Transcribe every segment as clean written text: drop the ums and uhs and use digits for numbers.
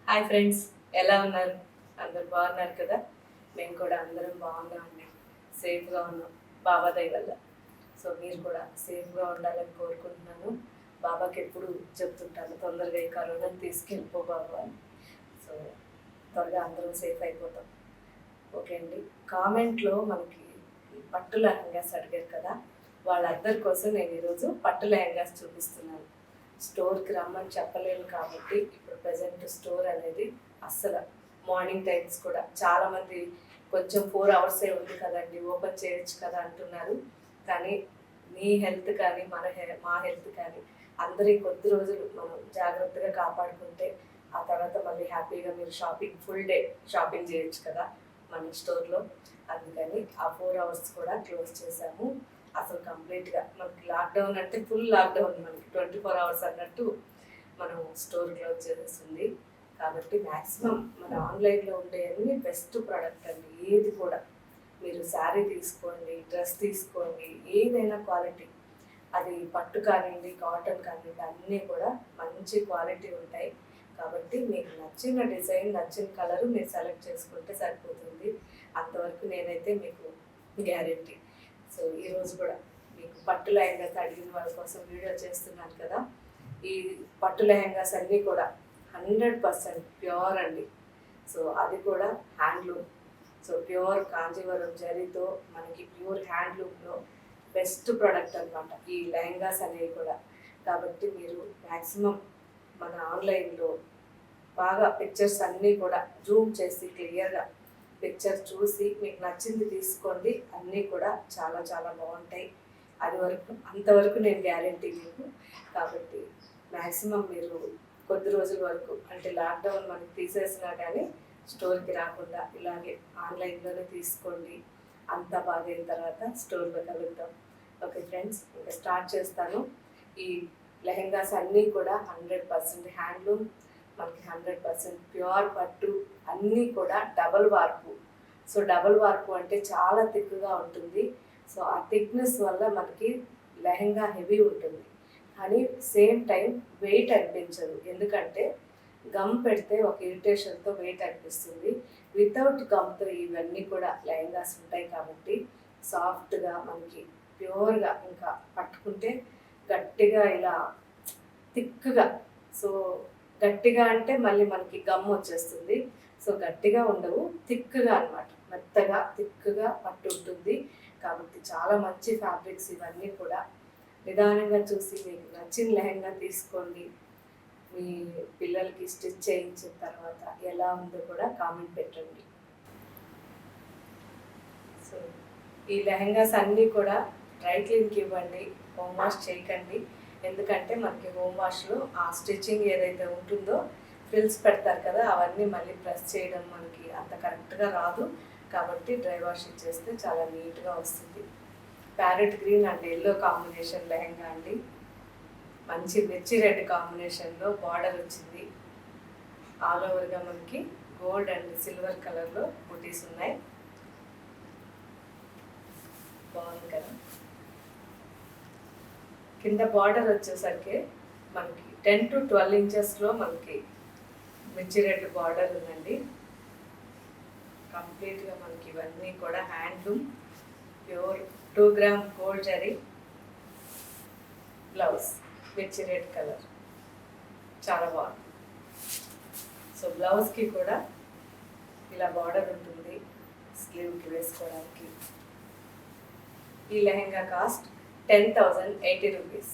Hi friends, ఎలా ఉన్నారు? అందరు బాగున్నారు కదా? మేము కూడా అందరం బాగున్నామండి, సేఫ్గా ఉన్నాం బాబా దయ వల్ల. సో మీరు కూడా సేఫ్గా ఉండాలని కోరుకుంటున్నాను. బాబాకి ఎప్పుడు చెప్తుంటాను, తొందరగా ఈ కరోనాని తీసుకెళ్ళిపో బాబా అని. సో త్వరగా అందరం సేఫ్ అయిపోతాం. ఓకే అండి. కామెంట్లో మనకి పట్టు లెహంగాస్ అడిగారు కదా, వాళ్ళందరి కోసం నేను ఈరోజు పట్టు లెహంగాస్ చూపిస్తున్నాను. స్టోర్కి రమ్మని చెప్పలేను కాబట్టి ఇప్పుడు ప్రజెంట్ స్టోర్ అనేది అస్సలు మార్నింగ్ టైమ్స్ కూడా చాలామంది కొంచెం 4 అవర్సే ఉంది కదండి, ఓపెన్ చేయొచ్చు కదా అంటున్నారు. కానీ మీ హెల్త్ కానీ మా హెల్త్ కానీ అందరి కొద్ది రోజులు మనం జాగ్రత్తగా కాపాడుకుంటే ఆ తర్వాత మళ్ళీ హ్యాపీగా మీరు ఫుల్ డే షాపింగ్ చేయొచ్చు కదా మన స్టోర్లో. అందుకని ఆ 4 అవర్స్ కూడా క్లోజ్ చేశాము. అసలు కంప్లీట్గా మనకి లాక్డౌన్ అంటే ఫుల్ లాక్డౌన్, మనకి 24 అవర్స్ అన్నట్టు మనం స్టోర్ క్లోజ్ చేసేస్తుంది. కాబట్టి మ్యాక్సిమం మన ఆన్లైన్లో ఉండే అన్ని బెస్ట్ ప్రోడక్ట్ అండి. ఏది కూడా మీరు శారీ తీసుకోండి, డ్రెస్ తీసుకోండి, ఏదైనా క్వాలిటీ, అది పట్టు కానివ్వండి, కాటన్ కానివ్వండి, అన్నీ కూడా మంచి క్వాలిటీ ఉంటాయి. కాబట్టి మీకు నచ్చిన డిజైన్, నచ్చిన కలరు మీరు సెలెక్ట్ చేసుకుంటే సరిపోతుంది. అంతవరకు నేనైతే మీకు గ్యారెంటీ. సో ఈరోజు కూడా మీకు పట్టు లెహంగాస్ అడిగిన వాళ్ళ కోసం వీడియో చేస్తున్నాను కదా. ఈ పట్టు లెహంగాస్ అన్నీ కూడా 100% ప్యూర్ అండి. సో అది కూడా హ్యాండ్లూమ్. సో ప్యూర్ కాంజీవరం జరీతో మనకి ప్యూర్ హ్యాండ్లూమ్లో బెస్ట్ ప్రోడక్ట్ అనమాట ఈ లెహంగాస్ అనేవి కూడా. కాబట్టి మీరు మ్యాక్సిమం మన ఆన్లైన్లో బాగా పిక్చర్స్ అన్నీ కూడా జూమ్ చేసి క్లియర్గా పిక్చర్ చూసి మీకు నచ్చింది తీసుకోండి. అన్నీ కూడా చాలా చాలా బాగుంటాయి. అంతవరకు నేను గ్యారెంటీ మీకు. కాబట్టి మ్యాక్సిమం మీరు కొద్ది రోజుల వరకు, అంటే లాక్డౌన్ మనకి తీసేసినా కానీ స్టోర్కి రాకుండా ఇలాగే ఆన్లైన్లోనే తీసుకోండి. అంతా బాగైన తర్వాత స్టోర్లో కలుద్దాం. ఓకే ఫ్రెండ్స్, ఇంకా స్టార్ట్ చేస్తాను. ఈ లెహెంగాస్ అన్నీ కూడా 100% హ్యాండ్లూమ్, మనకి 100% ప్యూర్ పట్టు, అన్నీ కూడా డబల్ వార్పు. సో డబల్ వార్పు అంటే చాలా థిక్గా ఉంటుంది. సో ఆ థిక్నెస్ వల్ల మనకి లెహెంగా హెవీ ఉంటుంది, కానీ సేమ్ టైం వెయిట్ అనిపించదు. ఎందుకంటే గమ్ పెడితే ఒక ఇరిటేషన్తో వెయిట్ అనిపిస్తుంది. వితౌట్ గమ్తో ఇవన్నీ కూడా లెహంగాస్ ఉంటాయి కాబట్టి సాఫ్ట్గా మనకి ప్యూర్గా, ఇంకా పట్టుకుంటే గట్టిగా ఇలా థిక్గా. సో గట్టిగా అంటే మళ్ళీ మనకి గమ్ వచ్చేస్తుంది. సో గట్టిగా ఉండవు, థిక్గా అనమాట, మెత్తగా థిక్గా పట్టు ఉంటుంది. కాబట్టి చాలా మంచి ఫ్యాబ్రిక్స్ ఇవన్నీ కూడా. నిదానంగా చూసి మీకు నచ్చిన లెహంగా తీసుకోండి. మీ పిల్లలకి స్టిచ్ చేయించిన తర్వాత ఎలా ఉందో కూడా కామెంట్ పెట్టండి. సో ఈ లెహంగాస్ అన్నీ కూడా డ్రై క్లీన్కి ఇవ్వండి, హోమ్ వాష్ చేయకండి. ఎందుకంటే మనకి హోమ్ వాష్లో ఆ స్టిచ్చింగ్ ఏదైతే ఉంటుందో ఫ్రిల్స్ పెడతారు కదా, అవన్నీ మళ్ళీ ప్రెస్ చేయడం మనకి అంత కరెక్ట్గా రాదు. కాబట్టి డ్రై వాష్ ఇచ్చేస్తే చాలా నీట్గా వస్తుంది. Parrot green and yellow combination lehenga అండి. మంచి మిర్చి రెడ్ కాంబినేషన్లో బార్డర్ వచ్చింది. ఆల్ ఓవర్గా మనకి గోల్డ్ అండ్ సిల్వర్ కలర్లో బుటీస్ ఉన్నాయి. బాగుంది కదా. కింద బార్డర్ వచ్చేసరికి మనకి 10 to 12 ఇంచెస్లో మనకి మిర్చి రెడ్ బార్డర్ ఉందండి. కంప్లీట్గా మనకి ఇవన్నీ కూడా handloom, pure 2 gram gold zari. Blouse మిర్చి రెడ్ కలర్, చాలా బాగుంది. సో బ్లౌజ్కి కూడా ఇలా బార్డర్ ఉంటుంది స్లీవ్కి వేసుకోవడానికి. ఈ లెహంగా కాస్ట్ 10,080 రూపీస్.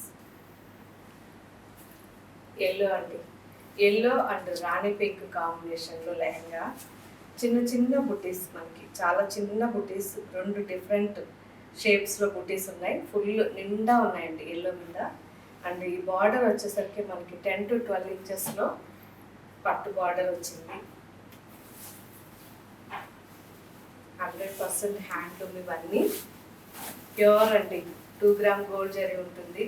ఎల్లో అండి, ఎల్లో అండ్ రాణి పింక్ కాంబినేషన్లో లెహంగా. చిన్న చిన్న బుటీస్, మనకి చాలా చిన్న బుటీస్, 2 డిఫరెంట్ షేప్స్లో బుటీస్ ఉన్నాయి. ఫుల్ నిండా ఉన్నాయండి ఎల్లో మీద. అండ్ ఈ బార్డర్ వచ్చేసరికి మనకి 10 to 12 ఇంచెస్లో పట్టు బార్డర్ వచ్చింది. 100% హ్యాండ్లూమ్ ఇవన్నీ. ప్యూర్ అండి, 2 గ్రామ్ గోల్డ్ జరీ ఉంటుంది.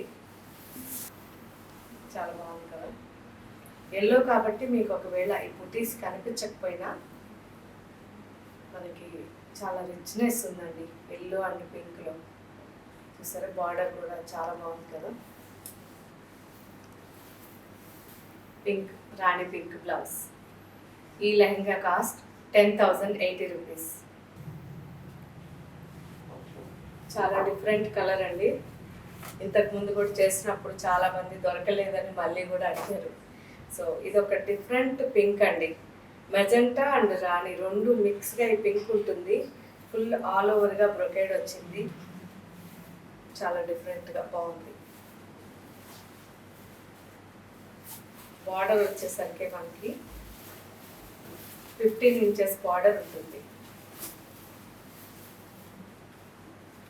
చాలా బాగుంది కదా. ఎల్లో కాబట్టి మీకు ఒకవేళ ఈ బుటీస్ కనిపించకపోయినా మనకి చాలా రిచ్నెస్ ఉందండి ఎల్లో అండ్ పింక్లో. చూసారా, బార్డర్ కూడా చాలా బాగుంది కదా. పింక్, రాణి పింక్ బ్లౌజ్. ఈ లెహంగా కాస్ట్ 10,080 రూపీస్. చాలా డిఫరెంట్ కలర్ అండి. ఇంతకు ముందు కూడా చేసినప్పుడు చాలామంది దొరకలేదని మళ్ళీ కూడా అడిగారు. సో ఇది ఒక డిఫరెంట్ పింక్ అండి. మెజెంటా అండ్ రాణి రెండు మిక్స్గా ఈ పింక్ ఉంటుంది. ఫుల్ ఆల్ ఓవర్గా బ్రొకేడ్ వచ్చింది. చాలా డిఫరెంట్గా బాగుంది. బార్డర్ వచ్చేసరికి మనకి 15 ఇంచెస్ బార్డర్ ఉంటుంది.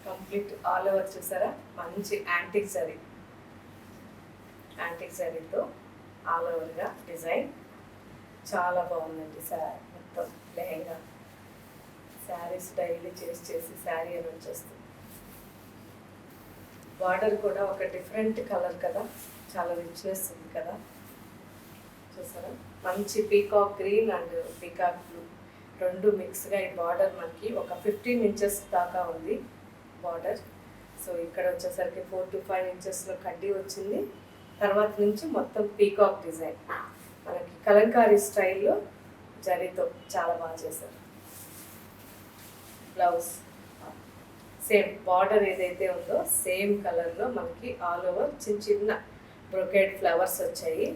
కంప్లీట్ ఆల్ ఓవర్ చూసారా, మంచి యాంటిక్ జరీతో ఆల్ ఓవర్గా డిజైన్ చాలా బాగుందండి. మొత్తం లెహంగా శారీస్ డైలీ చేసి శారీ అని వచ్చేస్తుంది. బార్డర్ కూడా ఒక డిఫరెంట్ కలర్ కదా, చాలా రిచ్నెస్ ఉంది కదా. చూసారా, మంచి peacock green and peacock blue రెండు మిక్స్గా ఈ బార్డర్ మనకి ఒక 15 ఇంచెస్ దాకా ఉంది బార్డర్. సో ఇక్కడ వచ్చేసరికి 4 to 5 ఇంచెస్లో కడ్డీ వచ్చింది. తర్వాత నుంచి మొత్తం పీకాక్ డిజైన్ మనకి కలంకారీ స్టైల్లో జరీతో చాలా బాగా చేశారు. బ్లౌజ్ సేమ్ బార్డర్ ఏదైతే ఉందో సేమ్ కలర్లో మనకి ఆల్ ఓవర్ చిన్న బ్రొకేడ్ ఫ్లవర్స్ వచ్చాయి.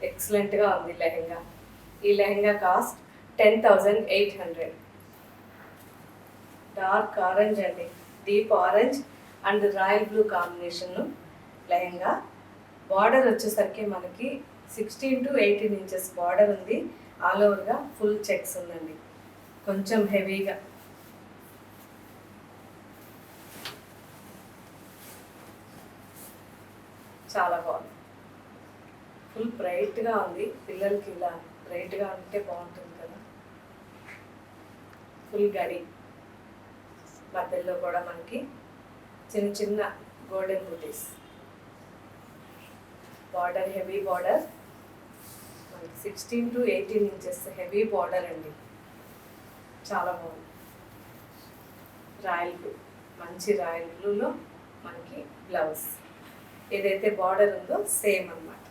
ఎక్సలెంట్గా ఉంది లెహంగా. ఈ లెహంగా కాస్ట్ 10,800. డార్క్ ఆరెంజ్ అండి, deep orange and royal blue combination lehenga. Border వచ్చేసరికి మనకి 16 to 18 ఇంచెస్ బార్డర్ ఉంది. ఆల్ ఓవర్గా ఫుల్ చెక్స్ ఉందండి, కొంచెం హెవీగా. చాలా బాగుంది, ఫుల్ బ్రైట్గా ఉంది. పిల్లలకి ఇలా బ్రైట్గా ఉంటే బాగుంటుంది కదా. ఫుల్ గడి మధ్యలో కూడా మనకి చిన్న గోల్డెన్ బూటీస్. బార్డర్ హెవీ బార్డర్ మనకి 16 to 18 ఇంచెస్ హెవీ బార్డర్ అండి. చాలా బాగుంది. రాయల్ బ్లూ, మంచి రాయల్ బ్లూలో మనకి బ్లౌజ్ ఏదైతే బార్డర్ ఉందో సేమ్ అన్నమాట.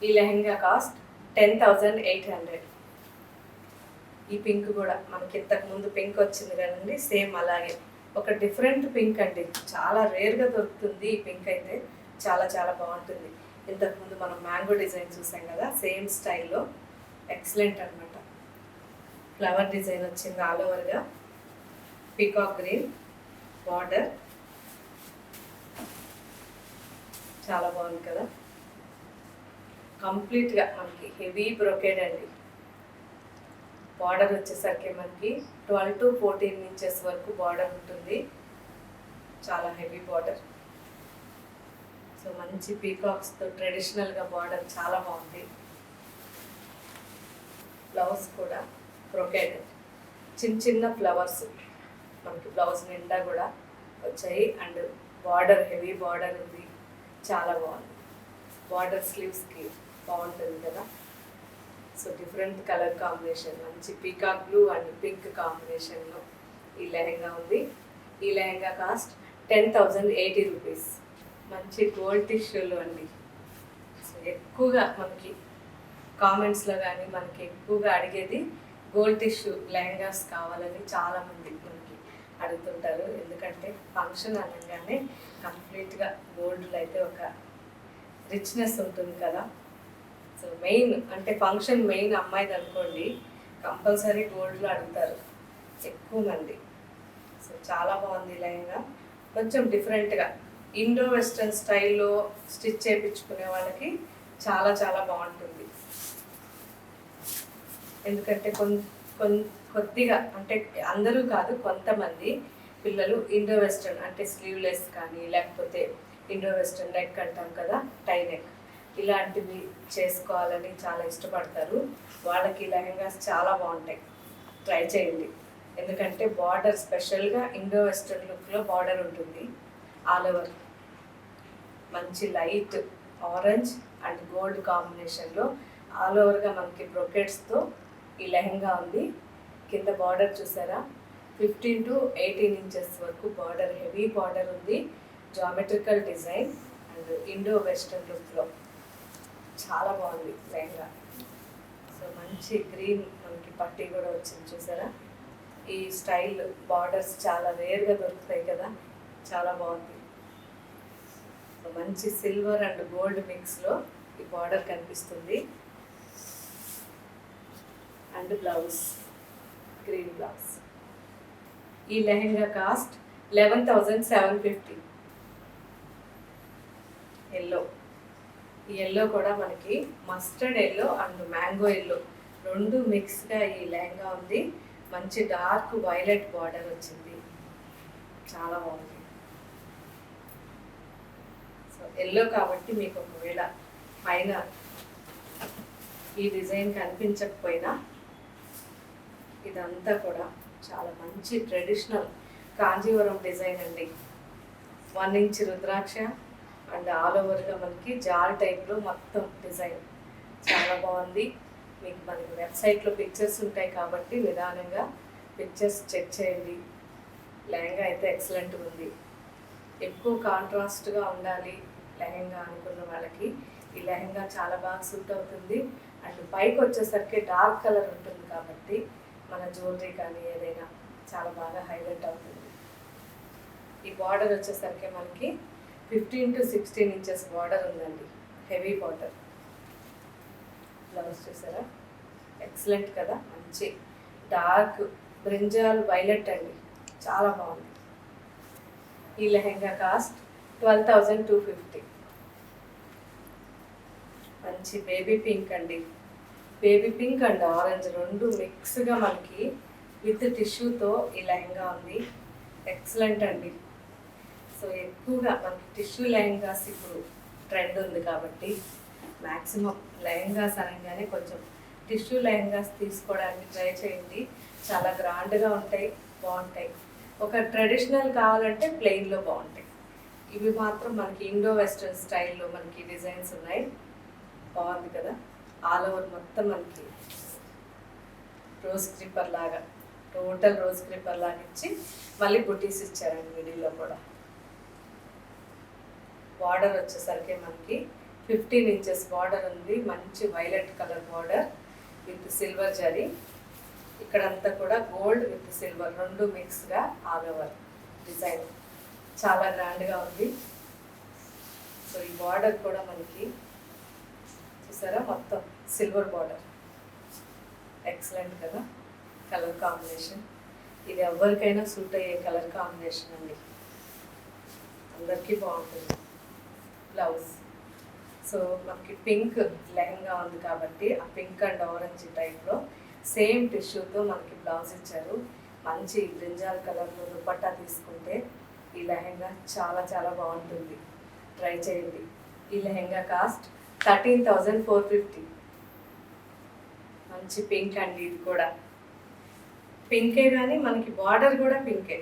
ఈ లెహంగా కాస్ట్ 10,800. ఈ పింక్ కూడా మనకి ఇంతకు ముందు పింక్ వచ్చింది కదండి, సేమ్ అలాగే ఒక డిఫరెంట్ పింక్ అండి. చాలా రేర్గా దొరుకుతుంది ఈ పింక్ అయితే. చాలా బాగుంటుంది. ఇంతకుముందు మనం మ్యాంగో డిజైన్ చూసాం కదా, సేమ్ స్టైల్లో ఎక్సలెంట్ అనమాట. ఫ్లవర్ డిజైన్ వచ్చింది ఆల్ ఓవర్గా. పీకాక్ గ్రీన్ బార్డర్ చాలా బాగుంది కదా. కంప్లీట్గా మనకి హెవీ బ్రొకేడ్ అండి. బార్డర్ వచ్చేసరికి మనకి 12 to 14 ఇంచెస్ వరకు బార్డర్ ఉంటుంది. చాలా హెవీ బార్డర్. సో మంచి పీకాక్స్తో ట్రెడిషనల్గా బార్డర్ చాలా బాగుంది. బ్లౌజ్ కూడా బ్రొకేడ్, చిన్న ఫ్లవర్స్ మనకి బ్లౌజ్ నిండా కూడా వచ్చాయి. అండ్ బార్డర్ హెవీ బార్డర్ ఉంది, చాలా బాగుంది. బార్డర్ స్లీవ్స్కి బాగుంటుంది కదా. సో డిఫరెంట్ కలర్ కాంబినేషన్, మంచి పీకాక్ బ్లూ అండ్ పింక్ కాంబినేషన్లో ఈ లెహంగా ఉంది. ఈ లెహంగా కాస్ట్ 10,080 రూపీస్. మంచి గోల్డ్ టిష్యూలు అండి. సో ఎక్కువగా మనకి కామెంట్స్లో కానీ మనకి ఎక్కువగా అడిగేది గోల్డ్ టిష్యూ లెహంగాస్ కావాలని చాలామంది మనకి అడుగుతుంటారు. ఎందుకంటే ఫంక్షన్ అనగానే కంప్లీట్గా గోల్డ్లో అయితే ఒక రిచ్నెస్ ఉంటుంది కదా. సో మెయిన్ అంటే ఫంక్షన్ మెయిన్ అమ్మాయిది అనుకోండి, కంపల్సరీ గోల్డ్లో అడుగుతారు ఎక్కువ మంది. సో చాలా బాగుంది లెహంగా. కొంచెం డిఫరెంట్గా ఇండో వెస్ట్రన్ స్టైల్లో స్టిచ్ చేయించుకునే వాళ్ళకి చాలా బాగుంటుంది. ఎందుకంటే కొద్దిగా అంటే అందరూ కాదు, కొంతమంది పిల్లలు ఇండో వెస్ట్రన్ అంటే స్లీవ్లెస్ కానీ లేకపోతే ఇండో వెస్ట్రన్ నెక్ అంటాం కదా, టై నెక్, ఇలాంటివి చేసుకోవాలని చాలా ఇష్టపడతారు. వాళ్ళకి లెహంగాస్ చాలా బాగుంటాయి, ట్రై చేయండి. ఎందుకంటే బార్డర్ స్పెషల్గా ఇండో వెస్ట్రన్ లుక్లో బార్డర్ ఉంటుంది. ఆల్ ఓవర్ మంచి లైట్ ఆరెంజ్ అండ్ గోల్డ్ కాంబినేషన్లో ఆల్ ఓవర్గా మనకి బ్రొకెట్స్తో ఈ లెహంగా ఉంది. కింద బార్డర్ చూసారా, 15 to 18 ఇంచెస్ వరకు బార్డర్, హెవీ బార్డర్ ఉంది. Geometrical design and Indo western లుక్లో చాలా బాగుంది లెహంగా. సో మంచి గ్రీన్ మనకి పట్టీ కూడా వచ్చింది చూసారా. ఈ స్టైల్ బార్డర్స్ చాలా రేర్గా దొరుకుతాయి కదా, చాలా బాగుంది. మంచి సిల్వర్ అండ్ గోల్డ్ మిక్స్లో ఈ బార్డర్ కనిపిస్తుంది. And blouse green blouse. ఈ లెహెంగా కాస్ట్ 11,750. ఎల్లో, ఈ ఎల్లో కూడా మనకి mustard yellow and mango yellow రెండు మిక్స్గా ఈ లెహంగా ఉంది. మంచి డార్క్ వైలెట్ బార్డర్ వచ్చింది, చాలా బాగుంది. సో ఎల్లో కాబట్టి మీకు ఒకవేళ పైన ఈ డిజైన్ కనిపించకపోయినా ఇదంతా కూడా చాలా మంచి ట్రెడిషనల్ కాంజీవరం డిజైన్ అండి. 1 ఇంచ్ రుద్రాక్ష అండ్ ఆల్ ఓవర్గా మనకి జాల్ టైప్లో మొత్తం డిజైన్ చాలా బాగుంది. మీకు మనకి వెబ్సైట్లో పిక్చర్స్ ఉంటాయి కాబట్టి నిదానంగా పిక్చర్స్ చెక్ చేయండి. లెహంగా అయితే ఎక్సలెంట్గా ఉంది. ఎక్కువ కాంట్రాస్ట్గా ఉండాలి లెహంగా అనుకున్న వాళ్ళకి ఈ లెహంగా చాలా బాగా సూట్ అవుతుంది. అండ్ పైకి వచ్చేసరికి డార్క్ కలర్ ఉంటుంది కాబట్టి మన జ్యువెలరీ కానీ ఏదైనా చాలా బాగా హైలైట్ అవుతుంది. ఈ బార్డర్ వచ్చేసరికి మనకి 15 to 16 ఇంచెస్ బార్డర్ ఉందండి, హెవీ బార్డర్. బ్లౌజ్ చూసారా, ఎక్సలెంట్ కదా, మంచి డార్క్ బ్రింజాల్ వైలెట్ అండి, చాలా బాగుంది. ఈ లెహంగా కాస్ట్ 12,250. మంచి బేబీ పింక్ అండి, బేబీ పింక్ అండ్ ఆరెంజ్ రెండు మిక్స్గా మనకి విత్ టిష్యూతో ఈ లెహంగా ఉంది, ఎక్సలెంట్ అండి. సో ఎక్కువగా మనకి టిష్యూ లెహంగాస్ ఇప్పుడు ట్రెండ్ ఉంది కాబట్టి మ్యాక్సిమం లెహంగాస్ అనగానే కొంచెం టిష్యూ లెహంగాస్ తీసుకోవడానికి ట్రై చేయండి. చాలా గ్రాండ్గా ఉంటాయి, బాగుంటాయి. ఒక ట్రెడిషనల్ కావాలంటే ప్లెయిన్లో బాగుంటాయి. ఇవి మాత్రం మనకి ఇండో వెస్ట్రన్ స్టైల్లో మనకి డిజైన్స్ ఉన్నాయి, బాగుంది కదా. ఆల్ ఓవర్ మొత్తం మనకి రోజ్ క్రిప్పర్ లాగా, టోటల్ రోజ్ క్రిప్పర్ లాగా ఇచ్చి మళ్ళీ బుటీస్ ఇచ్చారండి మిడిల్లో కూడా. బార్డర్ వచ్చేసరికి మనకి 15 ఇంచెస్ బార్డర్ ఉంది, మంచి violet colour border with silver zari. ఇక్కడంతా కూడా గోల్డ్ విత్ సిల్వర్ రెండు మిక్స్గా ఆల్ ఓవర్ డిజైన్ చాలా గ్రాండ్గా ఉంది. సో ఈ బార్డర్ కూడా మనకి చూసారా మొత్తం సిల్వర్ బార్డర్, ఎక్సలెంట్ కదా కలర్ కాంబినేషన్. ఇది ఎవరికైనా సూట్ అయ్యే కలర్ కాంబినేషన్ అండి, అందరికీ బాగుంటుంది. బ్లౌజ్, సో మనకి పింక్ లెహంగా ఉంది కాబట్టి ఆ పింక్ అండ్ ఆరెంజ్ టైప్లో సేమ్ టిష్యూతో మనకి బ్లౌజ్ ఇచ్చారు. మంచి బ్రింజాల్ కలర్లో దుపట్టా తీసుకుంటే ఈ లెహంగా చాలా చాలా బాగుంటుంది, ట్రై చేయండి. ఈ లెహంగా కాస్ట్ 13,450. మంచి పింక్ అండి, ఇది కూడా పింకే కానీ మనకి బార్డర్ కూడా పింకే.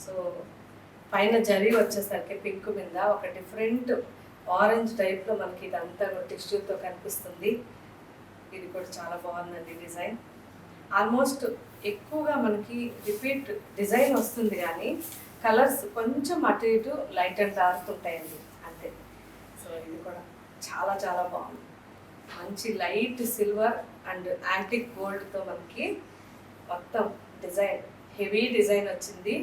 సో పైన జరీ వచ్చేసరికి పింక్ మీద ఒక డిఫరెంట్ ఆరెంజ్ టైప్లో మనకి ఇదంతా టిష్యూతో కనిపిస్తుంది. ఇది కూడా చాలా బాగుందండి డిజైన్. ఆల్మోస్ట్ ఎక్కువగా మనకి రిపీట్ డిజైన్ వస్తుంది కానీ కలర్స్ కొంచెం అటు ఇటు లైట్ అండ్ డార్క్ ఉంటాయండి అంతే. సో ఇది కూడా చాలా చాలా బాగుంది. మంచి లైట్ సిల్వర్ అండ్ యాంటిక్ గోల్డ్తో మనకి మొత్తం డిజైన్ హెవీ డిజైన్ వచ్చింది.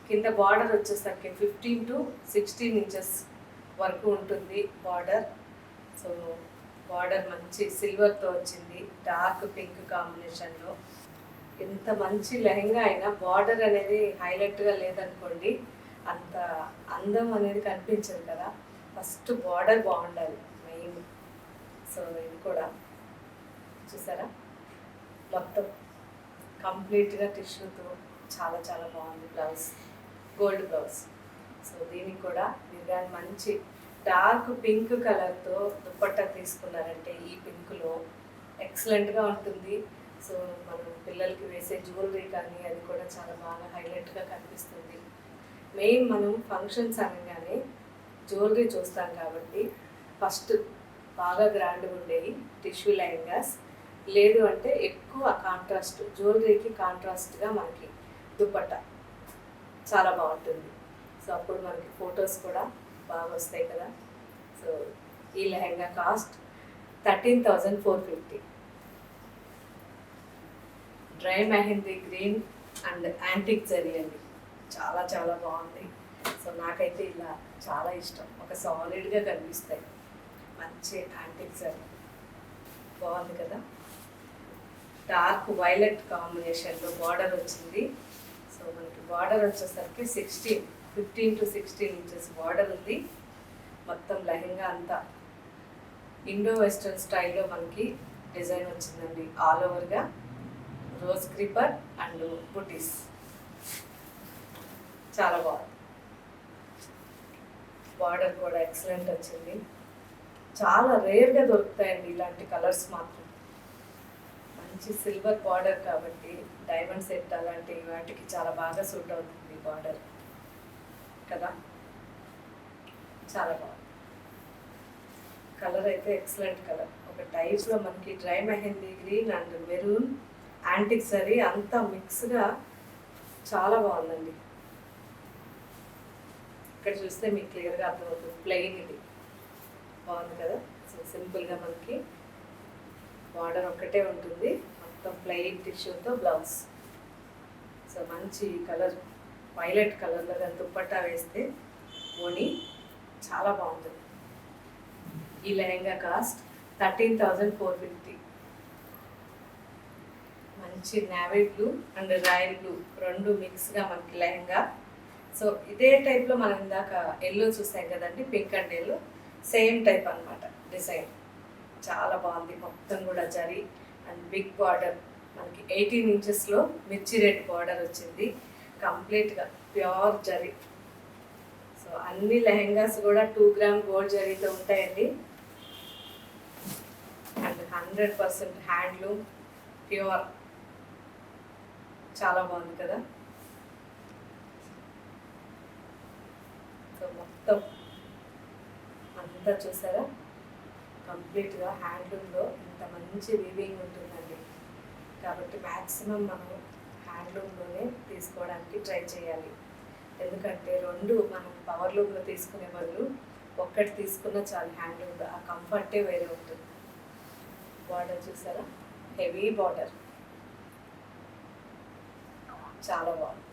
కింద బార్డర్ వచ్చేసరికి 15 to 16 ఇంచెస్ వరకు ఉంటుంది బార్డర్. సో బార్డర్ మంచి సిల్వర్తో వచ్చింది, డార్క్ పింక్ కాంబినేషన్లో. ఎంత మంచి లెహంగా అయినా బార్డర్ అనేది హైలైట్గా లేదనుకోండి అంత అందం అనేది కనిపించదు కదా. ఫస్ట్ బార్డర్ బాగుండాలి మెయిన్. సో ఇది కూడా చూసారా మొత్తం కంప్లీట్గా టిష్యూతో చాలా చాలా బాగుంది. Blouse gold blouse. సో దీనికి కూడా మీరు కానీ మంచి డార్క్ పింక్ కలర్తో దుపట్టా తీసుకున్నారంటే ఈ పింక్లో ఎక్సలెంట్గా ఉంటుంది. సో మనం పిల్లలకి వేసే జ్యువెలరీ కానీ అది కూడా చాలా బాగా హైలైట్గా కనిపిస్తుంది. మెయిన్ మనం ఫంక్షన్స్ అనగానే జ్యువెలరీ చూస్తాం కాబట్టి ఫస్ట్ బాగా గ్రాండ్గా ఉండేవి టిష్యూ లెహంగాస్, లేదు అంటే ఎక్కువ కాంట్రాస్ట్ జ్యువెలరీకి కాంట్రాస్ట్గా మనకి దుపట్టా చాలా బాగుంటుంది. సో అప్పుడు మనకి ఫొటోస్ కూడా బాగా వస్తాయి కదా. సో ఈ lehenga cost 13,450. Dry mehndi green and antique zari అండి. చాలా చాలా బాగుంది. సో నాకైతే ఇలా చాలా ఇష్టం. ఒక సాలిడ్గా కనిపిస్తాయి, మంచి యాంటిక్ జరీ. బాగుంది కదా. డార్క్ వైలెట్ కాంబినేషన్లో బార్డర్ వచ్చింది. సో మనకి బార్డర్ వచ్చేసరికి 15 to 16 ఇంచెస్ బార్డర్ ఉంది. మొత్తం లెహంగా అంతా ఇండో వెస్ట్రన్ స్టైల్లో మనకి డిజైన్ వచ్చిందండి. ఆల్ ఓవర్గా రోజ్ క్రీపర్ అండ్ బుటీస్. చాలా బాగుంది. బార్డర్ కూడా ఎక్సలెంట్ వచ్చింది. చాలా రేర్గా దొరుకుతాయండి ఇలాంటి కలర్స్ మాత్రం. మంచి సిల్వర్ బార్డర్ కాబట్టి డైమండ్ సెట్ అలాంటి వాటికి చాలా బాగా సూట్ అవుతుంది బార్డర్ కదా. చాలా బాగుంది. కలర్ అయితే ఎక్సలెంట్ కలర్. ఒక టైప్లో మనకి dry mehndi green and maroon antique sari అంతా మిక్స్గా చాలా బాగుందండి. ఇక్కడ చూస్తే మీకు క్లియర్గా అర్థమవుతుంది. ప్లెయిన్ ఇది బాగుంది కదా. సో సింపుల్గా మనకి బార్డర్ ఒక్కటే ఉంటుంది. మొత్తం ప్లెయిన్ టిష్యూతో బ్లౌజ్. సో మంచి కలర్ వైలెట్ కలర్లో దాని దుప్పట్టా వేస్తే ఓని చాలా బాగుంటుంది. ఈ లెహంగా కాస్ట్ 13,450. మంచి navy blue and royal blue రెండు మిక్స్గా మనకి లెహంగా. సో ఇదే టైప్లో మనం ఇందాక ఎల్లో చూసాం కదండి, pink and yellow, same type అనమాట డిజైన్. చాలా బాగుంది. మొత్తం కూడా జరీ అండ్ బిగ్ బార్డర్ మనకి 18 ఇంచెస్లో మిర్చి రెడ్ బార్డర్ వచ్చింది. కంప్లీట్గా ప్యూర్ జరీ. సో అన్ని లెహంగాస్ కూడా 2 గ్రామ్ గోల్డ్ జరీతో ఉంటాయండి. And 100% handloom pure. చాలా బాగుంది కదా. సో మొత్తం అంతా చూసారా, కంప్లీట్గా హ్యాండ్లూమ్లో ఇంత మంచి వీవింగ్ ఉంటుందండి. కాబట్టి మ్యాక్సిమం మనం హ్యాండ్లూమ్లోనే తీసుకోవడానికి ట్రై చేయాలి. ఎందుకంటే రెండు మనం పవర్లూమ్లో తీసుకునే బదులు ఒక్కటి తీసుకున్న చాలు హ్యాండ్లూమ్లో. ఆ కంఫర్టే వేరే ఉంటుంది. బార్డర్ చూసారా, హెవీ బార్డర్, చాలా బాగుంది.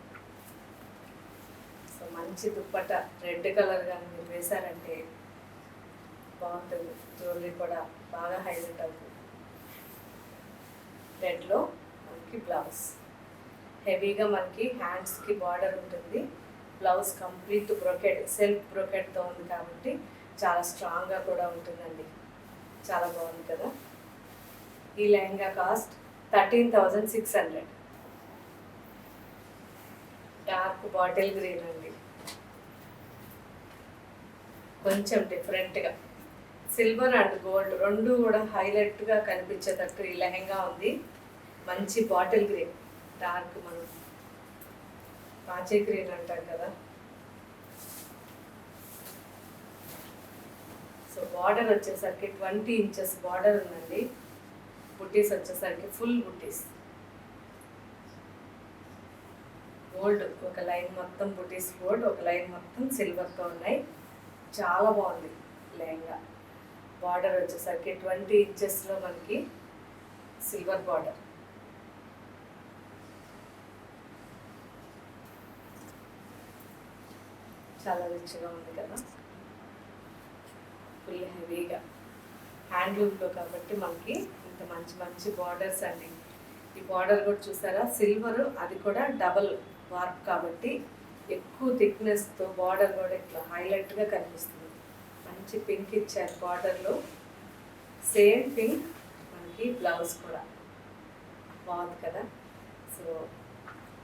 సో మంచి దుప్పట రెడ్ కలర్ కానీ మీరు వేశారంటే బాగుంటుంది. జ్యువెలరీ కూడా బాగా హైలైట్ అవుతుంది. రెడ్లో మనకి బ్లౌజ్ హెవీగా మనకి హ్యాండ్స్కి బార్డర్ ఉంటుంది. బ్లౌజ్ కంప్లీట్ బ్రొకెట్, సెల్ఫ్ బ్రొకెట్తో ఉంది కాబట్టి చాలా స్ట్రాంగ్గా కూడా ఉంటుందండి. చాలా బాగుంది కదా. ఈ lehenga cost 13,600. Dark bottle green అండి. కొంచెం డిఫరెంట్గా సిల్వర్ అండ్ గోల్డ్ రెండు కూడా హైలైట్గా కనిపించేటట్టు ఈ లెహంగా ఉంది. మంచి బాటిల్ గ్రీన్, డార్క్ మనం పాచే గ్రీన్ అంటాం కదా. సో బార్డర్ వచ్చేసరికి 20 ఇంచెస్ బార్డర్ ఉందండి. బుట్టీస్ వచ్చేసరికి ఫుల్ బుట్టీస్. గోల్డ్ ఒక లైన్ మొత్తం బుట్టీస్ గోల్డ్, ఒక లైన్ మొత్తం సిల్వర్తో ఉన్నాయి. చాలా బాగుంది లెహంగా. బార్డర్ వచ్చేసరికి 20 ఇంచెస్లో మనకి సిల్వర్ బార్డర్. చాలా రిచ్గా ఉంది కదా. ఫుల్ హెవీగా హ్యాండ్లూమ్లో కాబట్టి మనకి ఇంత మంచి మంచి బార్డర్స్ అండి. ఈ బార్డర్ కూడా చూసారా, సిల్వర్, అది కూడా డబల్ వార్ప్ కాబట్టి ఎక్కువ థిక్నెస్తో బార్డర్ కూడా ఇట్లా హైలైట్గా కనిపిస్తుంది. మంచి పింక్ ఇచ్చారు బార్డర్లో, సేమ్ పింక్ మనకి బ్లౌజ్ కూడా బాగుంది కదా. సో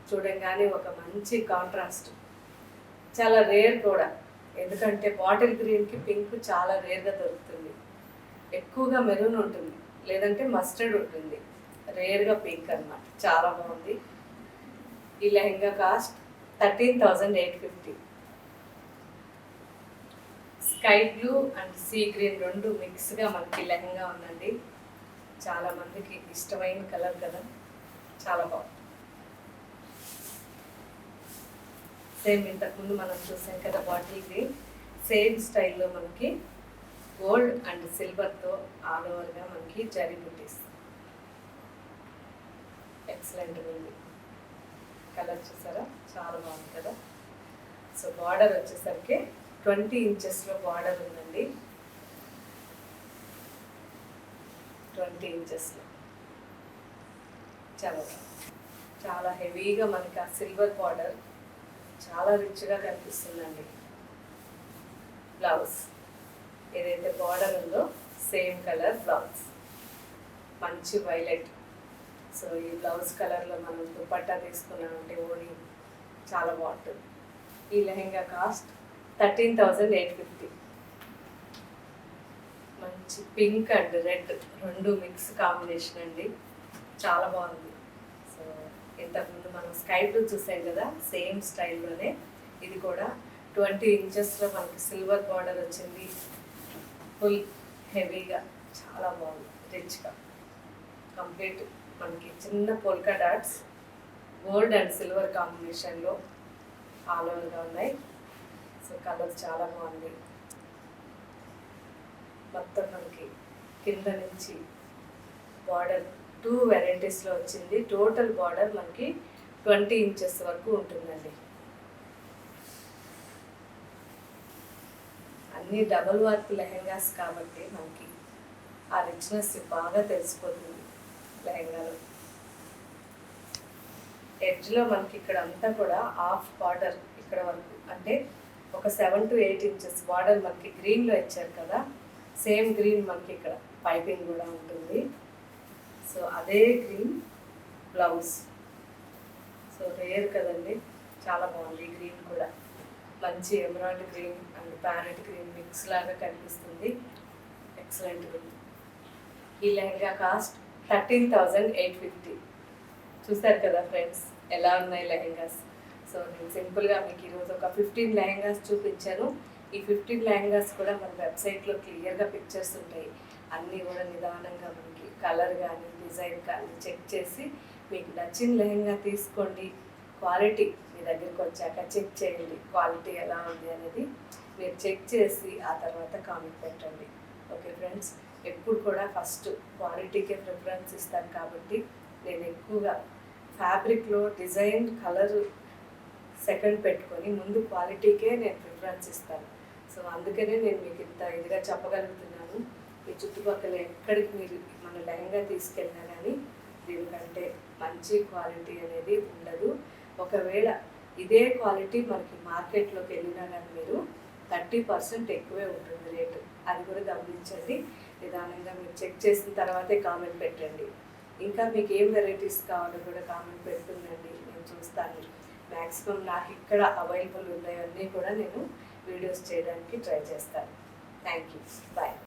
చూడంగానే ఒక మంచి కాంట్రాస్ట్. చాలా రేర్ కూడా, ఎందుకంటే బాటిల్ గ్రీన్కి పింక్ చాలా రేర్గా దొరుకుతుంది. ఎక్కువగా మెరూన్ ఉంటుంది, లేదంటే మస్టర్డ్ ఉంటుంది, రేర్గా పింక్ అన్నమాట. చాలా బాగుంది. ఈ lehenga cost 13,850. Sky blue and sea green రెండు మిక్స్గా మనకి లెహంగా ఉందండి. చాలా మందికి ఇష్టమైన కలర్ కదా. చాలా బాగుంది. సేమ్ ఇంతకుముందు మనం చూసాం కదా బాటిల్ గ్రీన్, సేమ్ స్టైల్లో మనకి గోల్డ్ అండ్ సిల్వర్తో ఆల్ ఓవర్గా మనకి జరీ బుటీస్. ఎక్సలెంట్గా ఉంది. కలర్ చూసారా, చాలా బాగుంది కదా. సో బార్డర్ వచ్చేసరికి 20 ఇంచెస్లో బార్డర్ ఉందండి. 20 ఇంచెస్లో చాలా చాలా హెవీగా మనకి ఆ సిల్వర్ బార్డర్ చాలా రిచ్గా కనిపిస్తుందండి. బ్లౌజ్ ఏదైతే బార్డర్ ఉందో సేమ్ కలర్ బ్లౌజ్, మంచి వైలెట్. సో ఈ బ్లౌజ్ కలర్లో మనం దుపట్టా తీసుకున్నామంటే ఓణి చాలా బాగుంటుంది. ఈ లెహెంగా కాస్ట్ 13,850. మంచి పింక్ అండ్ రెడ్ రెండు మిక్స్ కాంబినేషన్ అండి, చాలా బాగుంది. సో ఇంతకుముందు మనం స్కై బ్లూ చూసాం కదా, సేమ్ స్టైల్లోనే ఇది కూడా 20 ఇంచెస్లో మనకి సిల్వర్ బార్డర్ వచ్చింది. ఫుల్ హెవీగా చాలా బాగుంది, రిచ్గా. కంప్లీట్ మనకి చిన్న polka dots gold and silver కాంబినేషన్లో ఆల్ ఓవర్గా ఉన్నాయి. సో కలర్ చాలా బాగుంది. మొత్తం మనకి కింద నుంచి బార్డర్ 2 వెరైటీస్లో వచ్చింది. టోటల్ బార్డర్ మనకి 20 ఇంచెస్ వరకు ఉంటుందండి. అన్నీ డబుల్ వర్క్ లెహెంగాస్ కాబట్టి మనకి ఆ రిచ్నెస్ బాగా తెలిసిపోతుంది లెహెంగాలో. ఎడ్జ్లో మనకి ఇక్కడ అంతా కూడా హాఫ్ బార్డర్ ఇక్కడ వరకు, అంటే ఒక 7 to 8 ఇంచెస్ బార్డర్ మనకి గ్రీన్లో ఇచ్చారు కదా, సేమ్ గ్రీన్ మనకి ఇక్కడ పైపింగ్ కూడా ఉంటుంది. సో అదే గ్రీన్ బ్లౌజ్. సో రేర్ కదండి, చాలా బాగుంది. ఈ గ్రీన్ కూడా మంచి emerald green and parrot green mix లాగా కనిపిస్తుంది. Excellent green. ఈ లెహంగా కాస్ట్ 13,850. చూసారు కదా ఫ్రెండ్స్, ఎలా ఉన్నాయి లెహెంగాస్. సో నేను సింపుల్గా మీకు ఈరోజు ఒక 15 లెహెంగాస్ చూపించాను. ఈ 15 లెహెంగాస్ కూడా మన వెబ్సైట్లో క్లియర్గా పిక్చర్స్ ఉంటాయి. అన్నీ కూడా నిదానంగా మనకి కలర్ కానీ డిజైన్ కానీ చెక్ చేసి మీకు నచ్చిన లెహెంగా తీసుకోండి. క్వాలిటీ మీ దగ్గరికి వచ్చాక చెక్ చేయండి, క్వాలిటీ ఎలా ఉంది అనేది మీరు చెక్ చేసి ఆ తర్వాత కామెంట్ పెట్టండి. ఓకే ఫ్రెండ్స్, ఎప్పుడు కూడా ఫస్ట్ క్వాలిటీకే ప్రిఫరెన్స్ ఇస్తాను కాబట్టి నేను ఎక్కువగా ఫ్యాబ్రిక్లో డిజైన్ కలర్ సెకండ్ పెట్టుకొని ముందు క్వాలిటీకే నేను ప్రిఫరెన్స్ ఇస్తాను. సో అందుకనే నేను మీకు ఇంత ఇదిగా చెప్పగలుగుతున్నాను. ఈ చుట్టుపక్కల ఎక్కడికి మీరు మన లెహంగా తీసుకెళ్ళినా కానీ దీనికంటే మంచి క్వాలిటీ అనేది ఉండదు. ఒకవేళ ఇదే క్వాలిటీ మనకి మార్కెట్లోకి వెళ్ళినా కానీ మీరు 30% ఎక్కువే ఉంటుంది రేటు. అది కూడా గమనించండి. నిదానంగా మీరు చెక్ చేసిన తర్వాతే కామెంట్ పెట్టండి. ఇంకా మీకు ఏం వెరైటీస్ కావాలో కూడా కామెంట్ పెడుతుందండి, నేను చూస్తాను. మ్యాక్సిమం నాకు ఇక్కడ అవైలబుల్ ఉన్నాయన్నీ కూడా నేను వీడియోస్ చేయడానికి ట్రై చేస్తాను. Thank you, bye.